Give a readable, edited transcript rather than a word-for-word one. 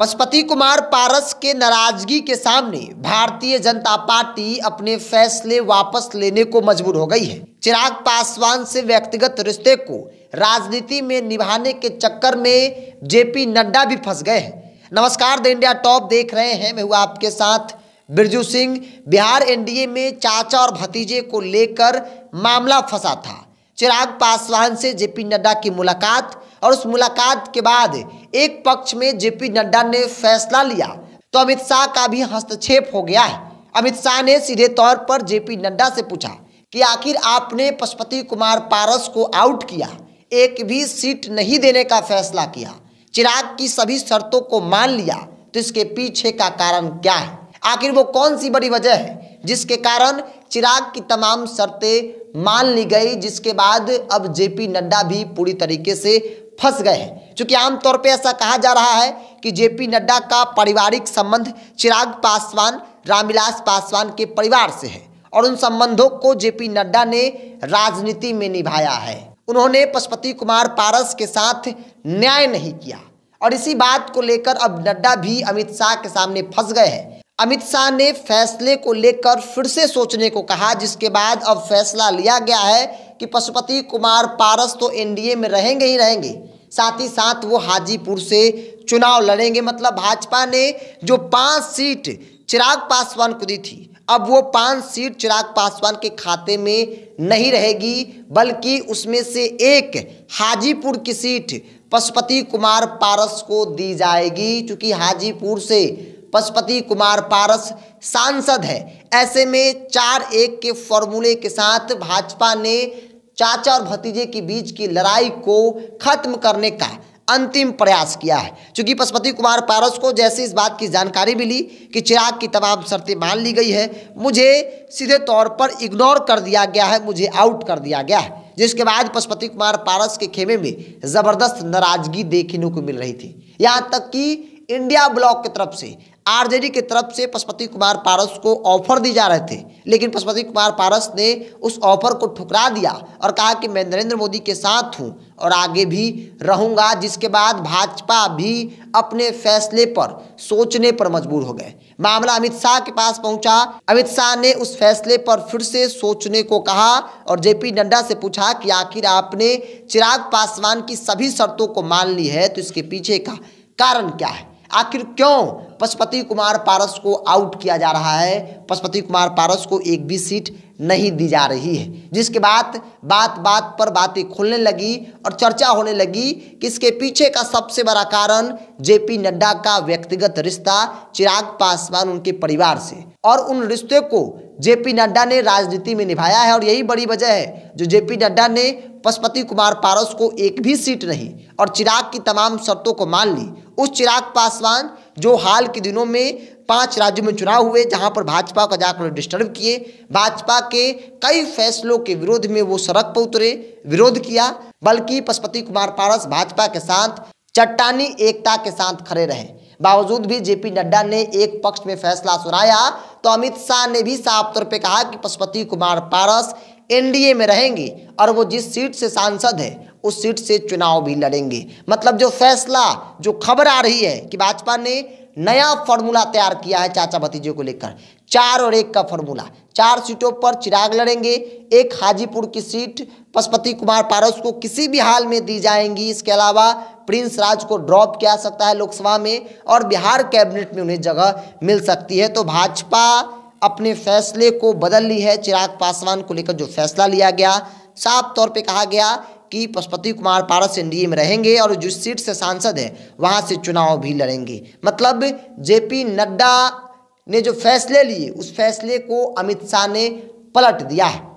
पशुपति कुमार पारस के नाराजगी के सामने भारतीय जनता पार्टी अपने फैसले वापस लेने को मजबूर हो गई है। चिराग पासवान से व्यक्तिगत रिश्ते को राजनीति में निभाने के चक्कर में जेपी नड्डा भी फंस गए हैं। नमस्कार, द इंडिया टॉप देख रहे हैं। मैं हूं आपके साथ बिरजू सिंह। बिहार एनडीए में चाचा और भतीजे को लेकर मामला फंसा था। चिराग पासवान से जेपी नड्डा की मुलाकात और उस मुलाकात के बाद एक पक्ष में जेपी नड्डा ने फैसला लिया तो अमित शाह का भी हस्तक्षेप हो गया है। अमित शाह ने सीधे तौर पर जेपी नड्डा से पूछा कि आखिर आपने पशुपति कुमार पारस को आउट किया, एक भी सीट नहीं देने का फैसला किया, चिराग की सभी शर्तों को मान लिया, तो इसके पीछे का कारण क्या है? आखिर वो कौन सी बड़ी वजह है जिसके कारण चिराग की तमाम शर्तें मान ली गई, जिसके बाद अब जेपी नड्डा भी पूरी तरीके से फंस गए हैं। क्योंकि आमतौर पे ऐसा कहा जा रहा है कि जेपी नड्डा का पारिवारिक संबंध चिराग पासवान, रामविलास पासवान के परिवार से है और उन संबंधों को जेपी नड्डा ने राजनीति में निभाया है। उन्होंने पशुपति कुमार पारस के साथ न्याय नहीं किया और इसी बात को लेकर अब नड्डा भी अमित शाह के सामने फंस गए हैं। अमित शाह ने फैसले को लेकर फिर से सोचने को कहा, जिसके बाद अब फैसला लिया गया है कि पशुपति कुमार पारस तो एनडीए में रहेंगे ही रहेंगे, साथ ही साथ वो हाजीपुर से चुनाव लड़ेंगे। मतलब भाजपा ने जो 5 सीट चिराग पासवान को दी थी, अब वो 5 सीट चिराग पासवान के खाते में नहीं रहेगी, बल्कि उसमें से एक हाजीपुर की सीट पशुपति कुमार पारस को दी जाएगी। क्योंकि हाजीपुर से पशुपति कुमार पारस सांसद है। ऐसे में 4-1 के फॉर्मूले के साथ भाजपा ने चाचा और भतीजे के बीच की लड़ाई को खत्म करने का अंतिम प्रयास किया है। क्योंकि पशुपति कुमार पारस को जैसे इस बात की जानकारी मिली कि चिराग की तमाम शर्तें मान ली गई है, मुझे सीधे तौर पर इग्नोर कर दिया गया है, मुझे आउट कर दिया गया है, जिसके बाद पशुपति कुमार पारस के खेमे में जबरदस्त नाराजगी देखने को मिल रही थी। यहाँ तक कि इंडिया ब्लॉक की तरफ से, आरजेडी की तरफ से पशुपति कुमार पारस को ऑफर दी जा रहे थे, लेकिन पशुपति कुमार पारस ने उस ऑफर को ठुकरा दिया और कहा कि मैं नरेंद्र मोदी के साथ हूं और आगे भी रहूंगा। जिसके बाद भाजपा भी अपने फैसले पर सोचने पर मजबूर हो गए। मामला अमित शाह के पास पहुंचा। अमित शाह ने उस फैसले पर फिर से सोचने को कहा और जेपी नड्डा से पूछा कि आखिर आपने चिराग पासवान की सभी शर्तों को मान ली है, तो इसके पीछे का कारण क्या है? आखिर क्यों पशुपति कुमार पारस को आउट किया जा रहा है? पशुपति कुमार पारस को एक भी सीट नहीं दी जा रही है, जिसके बाद बात बात पर बातें खुलने लगी और चर्चा होने लगी कि इसके पीछे का सबसे बड़ा कारण जेपी नड्डा का व्यक्तिगत रिश्ता चिराग पासवान उनके परिवार से, और उन रिश्ते को जेपी नड्डा ने राजनीति में निभाया है। और यही बड़ी वजह है जो जेपी नड्डा ने पशुपति कुमार पारस को एक भी सीट नहीं और चिराग की तमाम शर्तों को मान ली। उस चिराग पासवान जो हाल के दिनों में 5 राज्यों में चुनाव हुए, जहां पर भाजपा का जाकर डिस्टर्ब किए, भाजपा के कई फैसलों के विरोध में वो सड़क पर उतरे, विरोध किया, बल्कि पशुपति कुमार पारस भाजपा के साथ चट्टानी एकता के साथ खड़े रहे। बावजूद भी जेपी नड्डा ने एक पक्ष में फैसला सुनाया तो अमित शाह ने भी साफ तौर पे कहा कि पशुपति कुमार पारस एनडीए में रहेंगे और वो जिस सीट से सांसद है उस सीट से चुनाव भी लड़ेंगे। मतलब जो फैसला, जो खबर आ रही है कि भाजपा ने नया फॉर्मूला तैयार किया है चाचा भतीजे को लेकर, 4 और 1 का फॉर्मूला। 4 सीटों पर चिराग लड़ेंगे, एक हाजीपुर की सीट पशुपति कुमार पारस को किसी भी हाल में दी जाएंगी। इसके अलावा प्रिंस राज को ड्रॉप किया सकता है लोकसभा में और बिहार कैबिनेट में उन्हें जगह मिल सकती है। तो भाजपा अपने फैसले को बदल ली है। चिराग पासवान को लेकर जो फैसला लिया गया, साफ तौर पे कहा गया कि पशुपति कुमार पारस एनडीए में रहेंगे और जिस सीट से सांसद है वहां से चुनाव भी लड़ेंगे। मतलब जेपी नड्डा ने जो फैसले लिए उस फैसले को अमित शाह ने पलट दिया है।